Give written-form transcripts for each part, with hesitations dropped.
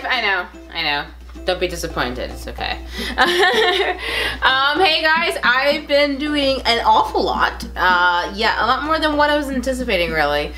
life. I know. Don't be disappointed, it's okay. Hey guys, I've been doing an awful lot. Yeah, a lot more than what I was anticipating, really.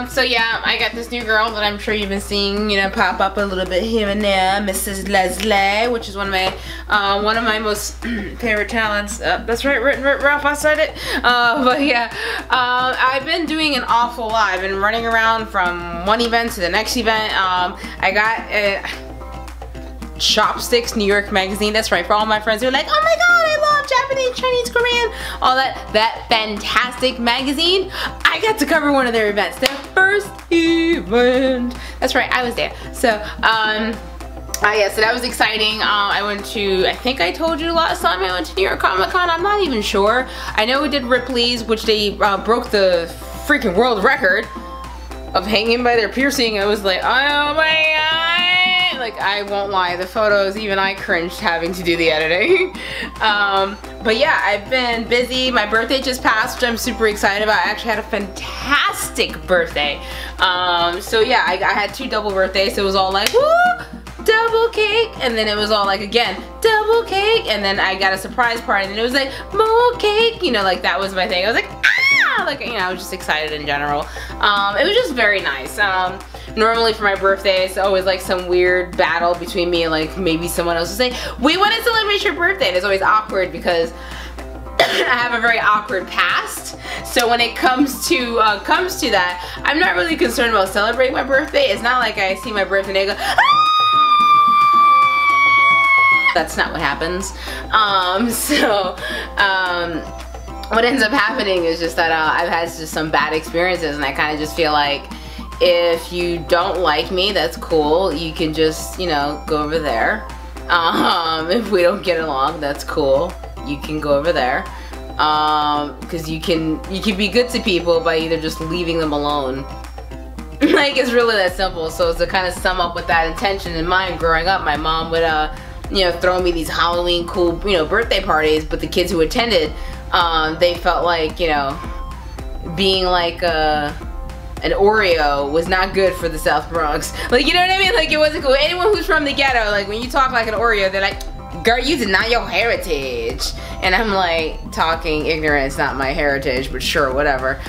So yeah, I got this new girl that I'm sure you've been seeing, you know, pop up a little bit here and there, Mrs. Leslie, which is one of my most favorite talents. That's right, Ralph, I said it. But yeah, I've been doing an awful lot. I've been running around from one event to the next event. I got Chopsticks New York magazine. That's right, for all my friends who are like, oh my god, I love Japanese, Chinese, Korean, all that fantastic magazine. I got to cover one of their events, their first event. That's right, I was there. So yeah, so that was exciting. I went to, I think I told you last time I went to New York Comic Con. I'm not even sure. I know we did Ripley's, which they broke the freaking world record of hanging by their piercing. I was like, oh my god. Like, I won't lie, the photos, even I cringed having to do the editing. But yeah, I've been busy. My birthday just passed, which I'm super excited about. I actually had a fantastic birthday. So yeah, I had 2 double birthdays. So it was all like, woo, double cake. And then it was all like, again, double cake. And then I got a surprise party and it was like, more cake. You know, like that was my thing. I was like, ah! Like, you know, I was just excited in general. It was just very nice. Normally for my birthday, it's always like some weird battle between me and like maybe someone else will say, we want to celebrate your birthday. And it's always awkward because I have a very awkward past. So when it comes to that, I'm not really concerned about celebrating my birthday. It's not like I see my birthday and I go, ah! That's not what happens. What ends up happening is just that I've had just some bad experiences, and I kind of just feel like if you don't like me, that's cool. You can just, you know, go over there. If we don't get along, that's cool. You can go over there. Because you can be good to people by either just leaving them alone. Like, it's really that simple. So to kind of sum up with that intention in mind, growing up, my mom would, you know, throw me these Halloween cool, you know, birthday parties, but the kids who attended, they felt like, you know, being like an Oreo was not good for the South Bronx. Like, you know what I mean? Like, it wasn't cool. Anyone who's from the ghetto, like, when you talk like an Oreo, they're like, girl, you deny your heritage. And I'm like, talking ignorance, not my heritage, but sure, whatever.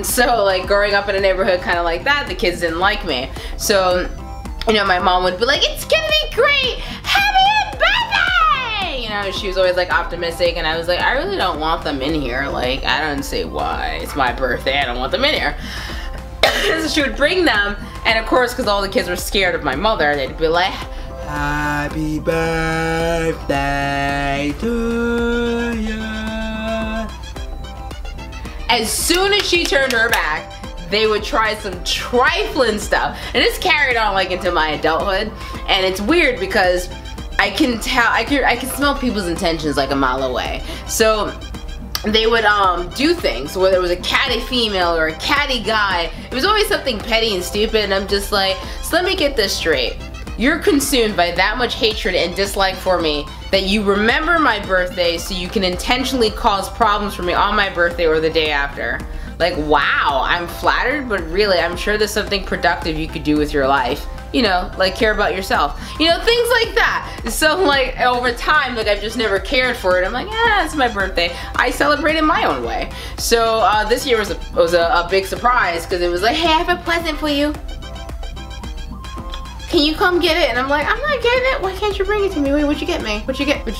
So, like, growing up in a neighborhood kind of like that, the kids didn't like me. So, you know, my mom would be like, it's gonna be great! Happy birthday! You know, she was always, like, optimistic, and I was like, I really don't want them in here. Like, I don't say why. It's my birthday, I don't want them in here. So she would bring them, and of course, because all the kids were scared of my mother, they'd be like, happy birthday to you. As soon as she turned her back, they would try some trifling stuff. And it's carried on like into my adulthood. And it's weird because I can tell, I can smell people's intentions like a mile away. So they would do things, whether it was a catty female or a catty guy. It was always something petty and stupid, and I'm just like, so let me get this straight. You're consumed by that much hatred and dislike for me that you remember my birthday so you can intentionally cause problems for me on my birthday or the day after. Like, wow, I'm flattered, but really, I'm sure there's something productive you could do with your life. You know, like care about yourself. You know, things like that. So like over time, like I've just never cared for it. I'm like, yeah, it's my birthday. I celebrate in my own way. So this year was a big surprise because it was like, hey, I have a present for you. Can you come get it? And I'm like, I'm not getting it. Why can't you bring it to me? Wait, what'd you get me? What'd you get me?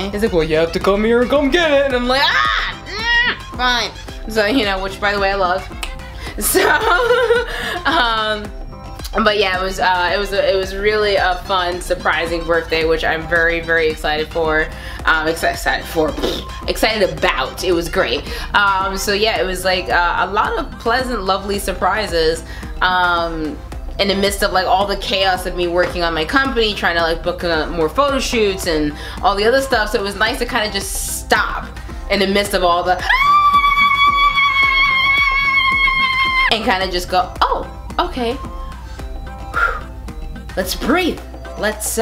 He's like, well, you have to come here and come get it. And I'm like, fine. So, you know, which by the way, I love. So, but yeah, it was really a fun, surprising birthday, which I'm very, very excited for. Excited about. It was great. So yeah, it was like a lot of pleasant, lovely surprises. In the midst of like all the chaos of me working on my company, trying to like book more photo shoots and all the other stuff. So it was nice to kind of just stop in the midst of all the and kind of just go, oh, okay. Let's breathe. Let's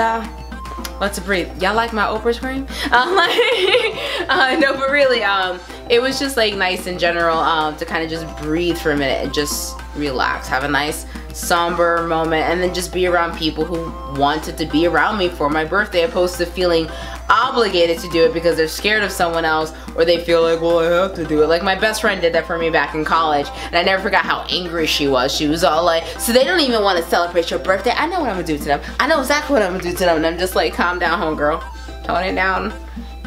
breathe. Y'all like my Oprah scream? No, but really, it was just like nice in general to kind of just breathe for a minute and just relax. Have a nice somber moment, and then just be around people who wanted to be around me for my birthday, opposed to feeling obligated to do it because they're scared of someone else, or they feel like, well, I have to do it. Like my best friend did that for me back in college, and I never forgot how angry she was. She was all like, so they don't even want to celebrate your birthday? I know what I'm gonna do to them. I know exactly what I'm gonna do to them. And I'm just like, calm down, homegirl. Tone it down.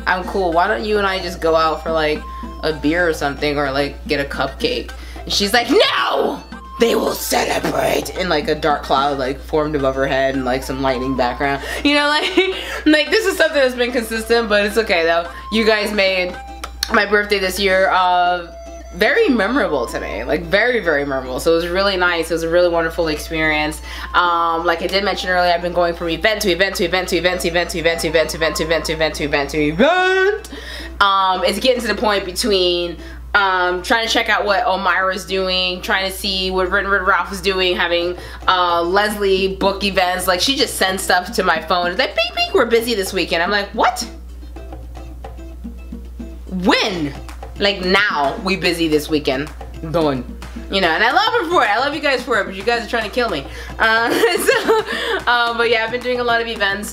I'm cool. Why don't you and I just go out for like a beer or something, or like get a cupcake? And she's like, no! They will celebrate, and like a dark cloud like formed above her head and like some lightning background, you know, like this is something that's been consistent, but it's okay though. You guys made my birthday this year very memorable to me, like very, very memorable. So it was really nice. It was a really wonderful experience. Like I did mention earlier, I've been going from event to event to event to event to event to event to event to event to event to event to event to event. It's getting to the point between trying to check out what Elmira's doing, trying to see what Red Ralph is doing, having Leslie book events. Like she just sends stuff to my phone. It's like, beep, beep, we're busy this weekend. I'm like, what? When? Like now, we busy this weekend. Done. You know, and I love her for it. I love you guys for it, but you guys are trying to kill me. But yeah, I've been doing a lot of events.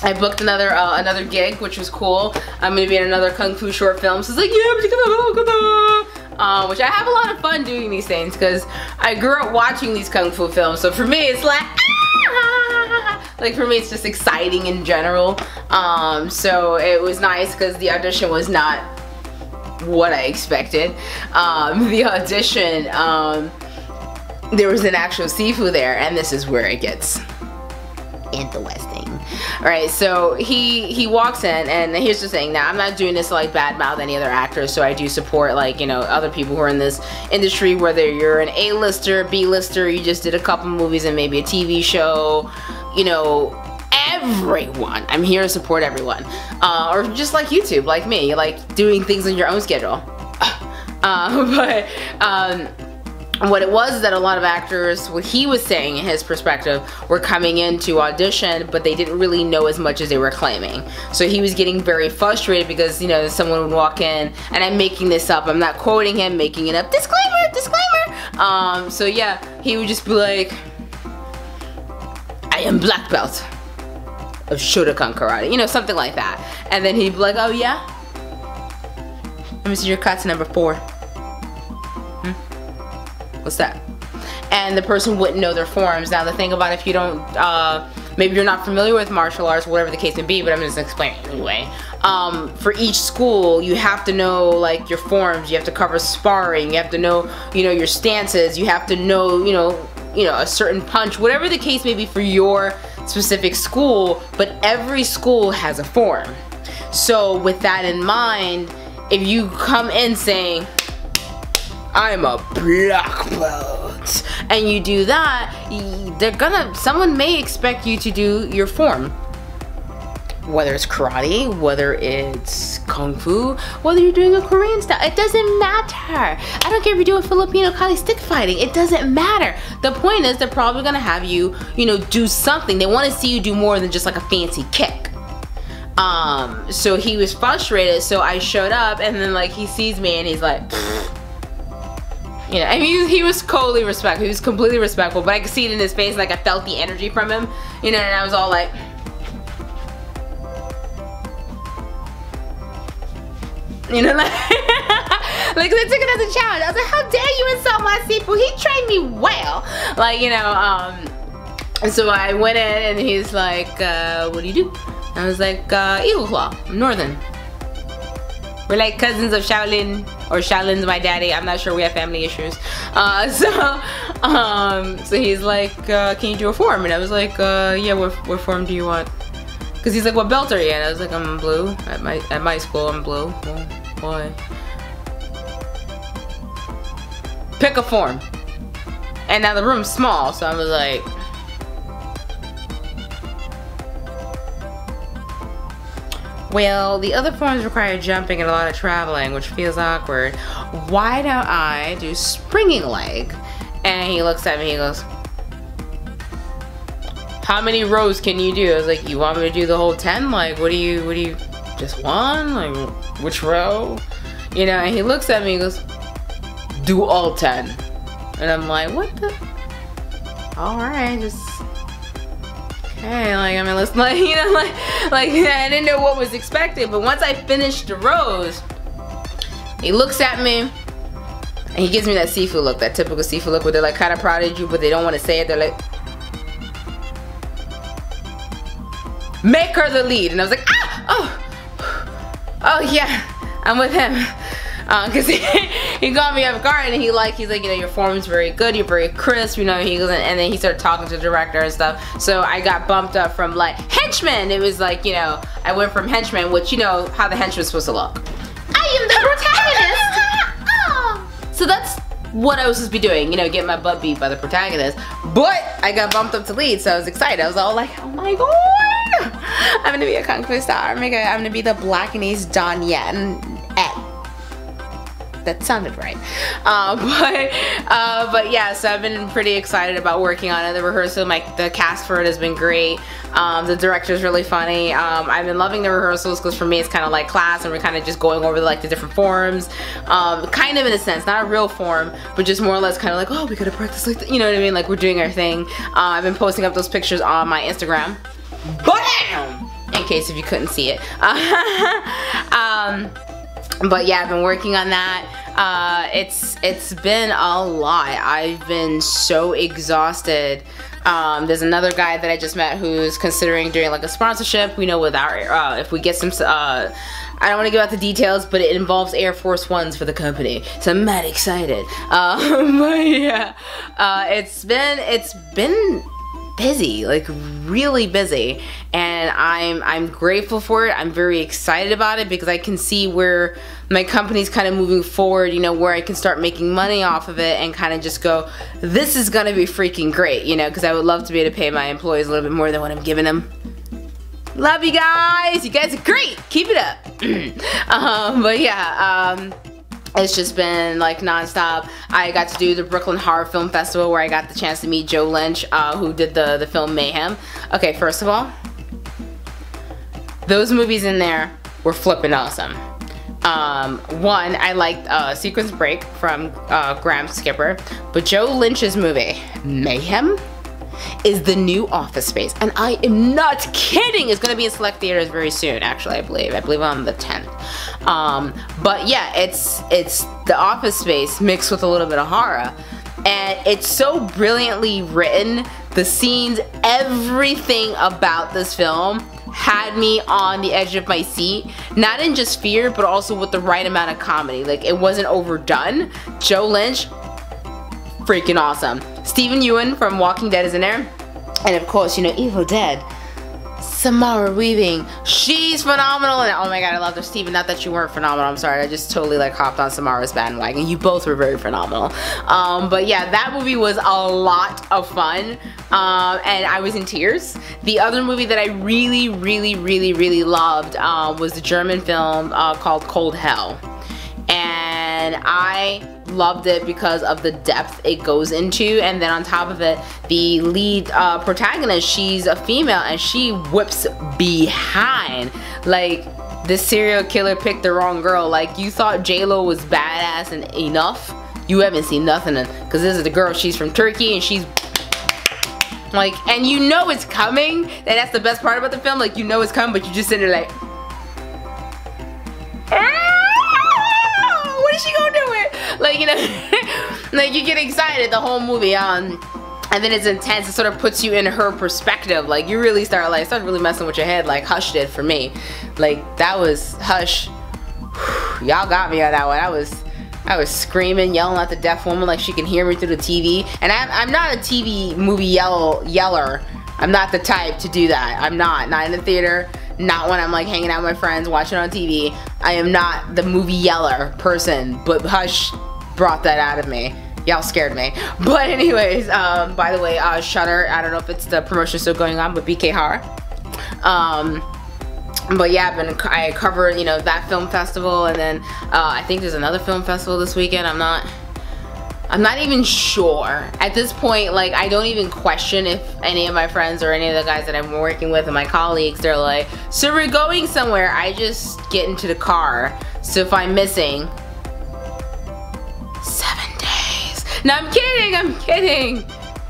I booked another gig, which was cool. I'm gonna be in another kung fu short film. So it's like, yeah, which I have a lot of fun doing these things because I grew up watching these kung fu films. So for me, it's like, like for me, it's just exciting in general. So it was nice because the audition was not what I expected. The audition, there was an actual Sifu there, and this is where it gets interesting. Alright, so he walks in, and here's the thing. Now, I'm not doing this to like badmouth any other actors, so I do support, like, you know, other people who are in this industry, whether you're an A-lister, B-lister, you just did a couple movies and maybe a TV show, you know, everyone. I'm here to support everyone. Or just like YouTube, like me, like doing things on your own schedule. What it was is that a lot of actors, what he was saying in his perspective, were coming in to audition, but they didn't really know as much as they were claiming. So he was getting very frustrated because, you know, someone would walk in, and I'm making this up, I'm not quoting him, making it up, disclaimer, disclaimer. So yeah, he would just be like, I am black belt of Shotokan karate, you know, something like that. And then he'd be like, oh yeah? Let me see your kata number 4. What's that? And the person wouldn't know their forms. Now the thing about if you don't, maybe you're not familiar with martial arts, whatever the case may be, but I'm just explaining anyway. For each school, you have to know like your forms. You have to cover sparring. You have to know, you know, your stances. You have to know, you know, a certain punch, whatever the case may be for your specific school. But every school has a form. So with that in mind, if you come in saying, I'm a black belt, and you do that, someone may expect you to do your form. Whether it's karate, whether it's kung fu, whether you're doing a Korean style, it doesn't matter. I don't care if you're doing Filipino kali stick fighting, it doesn't matter. The point is they're probably gonna have you, you know, do something. They wanna see you do more than just like a fancy kick. So he was frustrated, so I showed up, and then like he sees me and he's like, you know, I mean, he was totally respectful. He was completely respectful, but I could see it in his face, like I felt the energy from him, you know, and I was all like, you know, like, like they took it as a challenge. I was like, how dare you insult my Sifu? He trained me well, like, you know. And so I went in, and he's like, what do you do? I was like, Eagle Claw, I'm Northern. We're like cousins of Shaolin, or Shaolin's my daddy. I'm not sure, we have family issues. So he's like, can you do a form? And I was like, yeah, what form do you want? Because he's like, what belt are you? And I was like, I'm blue. At my school, I'm blue. Well, why? Pick a form. And now the room's small, so I was like, well, the other forms require jumping and a lot of traveling, which feels awkward. Why don't I do springing leg? And he looks at me, he goes, how many rows can you do? I was like, you want me to do the whole 10? Like, what do you, just one? Like, which row? You know, and he looks at me, he goes, do all 10. And I'm like, what the? alright, just okay, like, I mean, let's, like, you know, like I didn't know what was expected, but once I finished the rose, he looks at me, and he gives me that seafood look, that typical seafood look where they're like kind of proud of you, but they don't want to say it, they're like, make her the lead, and I was like, oh yeah, I'm with him. Cause he got me off guard, and he's like, you know, your form's very good, you're very crisp, you know. He goes, and then he started talking to the director and stuff. So I got bumped up from like henchman. It was like, you know, I went from henchman, which, you know how the henchman's supposed to look. I am the protagonist. So that's what I was supposed to be doing, you know, getting my butt beat by the protagonist. But I got bumped up to lead, so I was excited. I was all like, oh my god, I'm gonna be a kung fu star. I'm gonna be the Blackanese Don Yen. That sounded right. But yeah, so I've been pretty excited about working on it. The rehearsal, the cast for it has been great. The director's really funny. I've been loving the rehearsals because for me it's kind of like class, and we're kind of just going over like the different forms. Kind of in a sense, not a real form, but just more or less kind of like, oh, we gotta practice like that. You know what I mean? Like we're doing our thing. I've been posting up those pictures on my Instagram. Bam! In case if you couldn't see it. But yeah, I've been working on that. It's been a lot. I've been so exhausted. There's another guy that I just met who's considering doing like a sponsorship. We know with our if we get some I don't want to give out the details, but it involves Air Force Ones for the company, so I'm mad excited. But yeah, it's been busy, like really busy, and I'm grateful for it. I'm very excited about it because I can see where my company's kind of moving forward, you know, where I can start making money off of it and kind of just go, this is gonna be freaking great, you know, because I would love to be able to pay my employees a little bit more than what I'm giving them. Love you guys are great, keep it up. But yeah, it's just been like non-stop. I got to do the Brooklyn Horror Film Festival where I got the chance to meet Joe Lynch, who did the film Mayhem. Okay, first of all, those movies in there were flipping awesome. One, I liked Sequence Break from Graham Skipper, but Joe Lynch's movie, Mayhem, is the new Office Space, and I am not kidding. It's gonna be in select theaters very soon, actually. I believe on the 10th. But yeah, it's the Office Space mixed with a little bit of horror, and it's so brilliantly written. The scenes, everything about this film had me on the edge of my seat, not in just fear, but also with the right amount of comedy. Like, it wasn't overdone. Joe Lynch, freaking awesome. Stephen Ewan from Walking Dead is in there, and of course, you know, Evil Dead, Samara Weaving, she's phenomenal, and oh my god, I love her. Stephen, not that you weren't phenomenal, I'm sorry, I just totally like hopped on Samara's bandwagon. You both were very phenomenal. But yeah, that movie was a lot of fun, and I was in tears. The other movie that I really loved was the German film called Cold Hell, and I loved it because of the depth it goes into, and then on top of it, the lead protagonist, she's a female and she whips behind. Like, this serial killer picked the wrong girl. Like, you thought J-Lo was badass and enough, you haven't seen nothing, because this is the girl, she's from Turkey, and she's like, and you know it's coming, and that's the best part about the film, like, you know it's coming, but you just sit there like, when is she gonna do it? Like, you know, like, you get excited the whole movie, and then it's intense. It sort of puts you in her perspective. Like, you really start really messing with your head, like Hush did for me. Like, that was Hush. Y'all got me on that one. I was screaming, yelling at the deaf woman like she can hear me through the TV. And I'm not a TV movie yeller. I'm not the type to do that. I'm not in the theater. Not when I'm like hanging out with my friends, watching on TV. I am not the movie yeller person, but Hush brought that out of me. Y'all scared me. But anyways, by the way, Shudder, I don't know if it's the promotion still going on, but BK Horror. But yeah, I covered, you know, that film festival, and then I think there's another film festival this weekend. I'm not even sure. At this point, like, I don't even question if any of my friends or any of the guys that I'm working with and my colleagues, they're like, so we're going somewhere. I just get into the car. So if I'm missing 7 days. No, I'm kidding.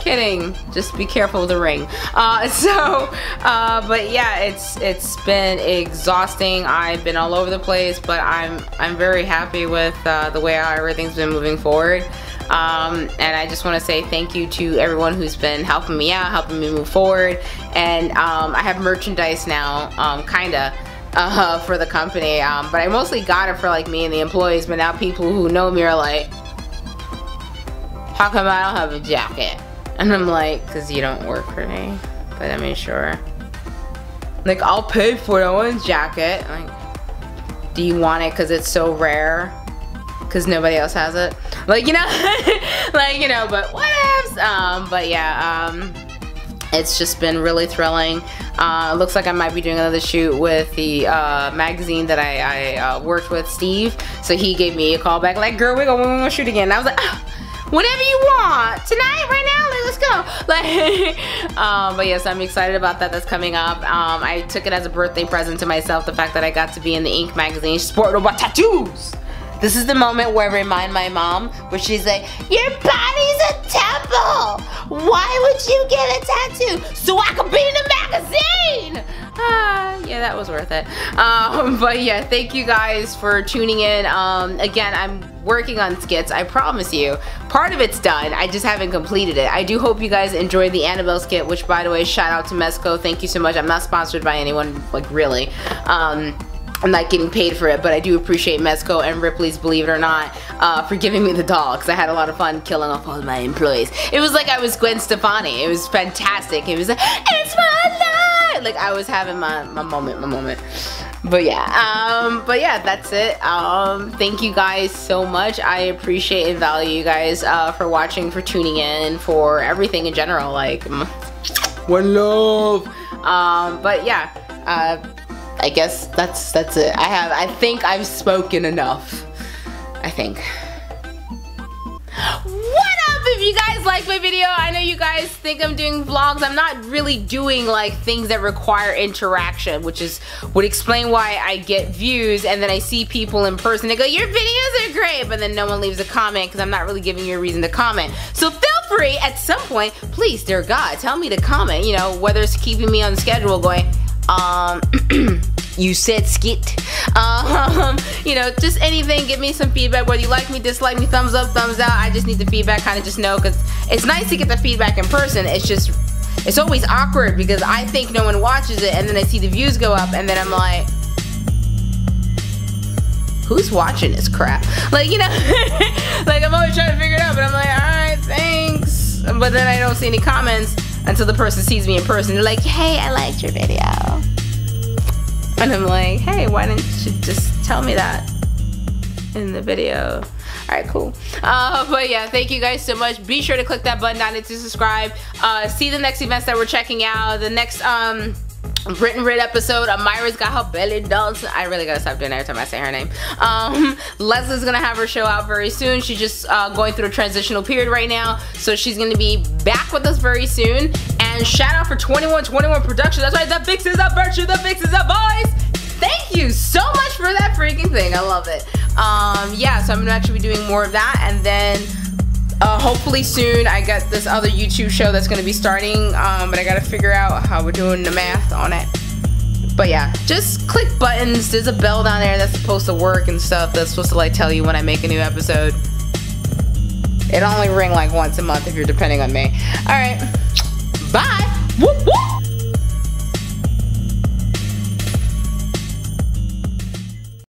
kidding. Just be careful with the ring. But yeah, it's been exhausting. I've been all over the place, but I'm very happy with the way how everything's been moving forward. And I just want to say thank you to everyone who's been helping me out, helping me move forward. And I have merchandise now, kinda. For the company, but I mostly got it for like me and the employees, but now people who know me are like, how come I don't have a jacket? And I'm like, because you don't work for me. But I mean, sure. Like, I'll pay for that one jacket. Like, do you want it because it's so rare? Because nobody else has it? Like, you know, like, you know, but what else? But yeah, it's just been really thrilling. Looks like I might be doing another shoot with the magazine that I worked with, Steve. So he gave me a call back like, girl, we're gonna shoot again. And I was like, oh, whatever you want. Tonight, right now, like, let's go. Like, but yes, I'm excited about that. That's coming up. I took it as a birthday present to myself, the fact that I got to be in the Ink magazine, sporting about tattoos. This is the moment where I remind my mom, where she's like, your body's a temple. Why would you get a tattoo? So I could be in the magazine. Yeah, that was worth it. But yeah, thank you guys for tuning in. Again, I'm working on skits, I promise you. Part of it's done, I just haven't completed it. I do hope you guys enjoyed the Annabelle skit, which, by the way, shout out to Mezco. Thank you so much. I'm not sponsored by anyone, like, really. I'm not getting paid for it, but I do appreciate Mezco and Ripley's Believe It or Not for giving me the doll, because I had a lot of fun killing off all my employees. It was like I was Gwen Stefani. It was fantastic. It was like, it's my life! Like, I was having my moment. But yeah, that's it. Thank you guys so much. I appreciate and value you guys for watching, for tuning in, for everything in general. Like, one love. But yeah, I guess that's it. I think I've spoken enough. I think. What up, if you guys like my video? I know you guys think I'm doing vlogs. I'm not really doing like things that require interaction, which would explain why I get views and then I see people in person. They go, your videos are great, but then no one leaves a comment because I'm not really giving you a reason to comment. So feel free at some point, please, dear God, tell me to comment, you know, whether it's keeping me on schedule going, you said skit, you know, just anything. Give me some feedback, whether you like me, dislike me, thumbs up, thumbs out. I just need the feedback, kind of just know, because it's nice to get the feedback in person. It's just, it's always awkward because I think no one watches it, and then I see the views go up, and then I'm like, who's watching this crap? Like, you know, like, I'm always trying to figure it out, but I'm like, alright, thanks. But then I don't see any comments until the person sees me in person. They're like, hey, I liked your video. And I'm like, hey, why didn't you just tell me that in the video? Alright, cool. But yeah, thank you guys so much. Be sure to click that button down there to subscribe. See the next events that we're checking out. The next written read episode of Myra's got her belly dancing. I really gotta stop doing that every time I say her name. Leslie's gonna have her show out very soon. She's just going through a transitional period right now, so she's gonna be back with us very soon. And shout out for 2121 Productions. That's right, the Fix is a virtue, the Fix is a voice. Thank you so much for that freaking thing. I love it. Yeah, so I'm gonna actually be doing more of that, and then hopefully soon I got this other YouTube show that's gonna be starting, but I gotta figure out how we're doing the math on it. But yeah, just click buttons. There's a bell down there that's supposed to work and stuff, that's supposed to like tell you when I make a new episode. It only ring like once a month if you're depending on me. Alright, bye!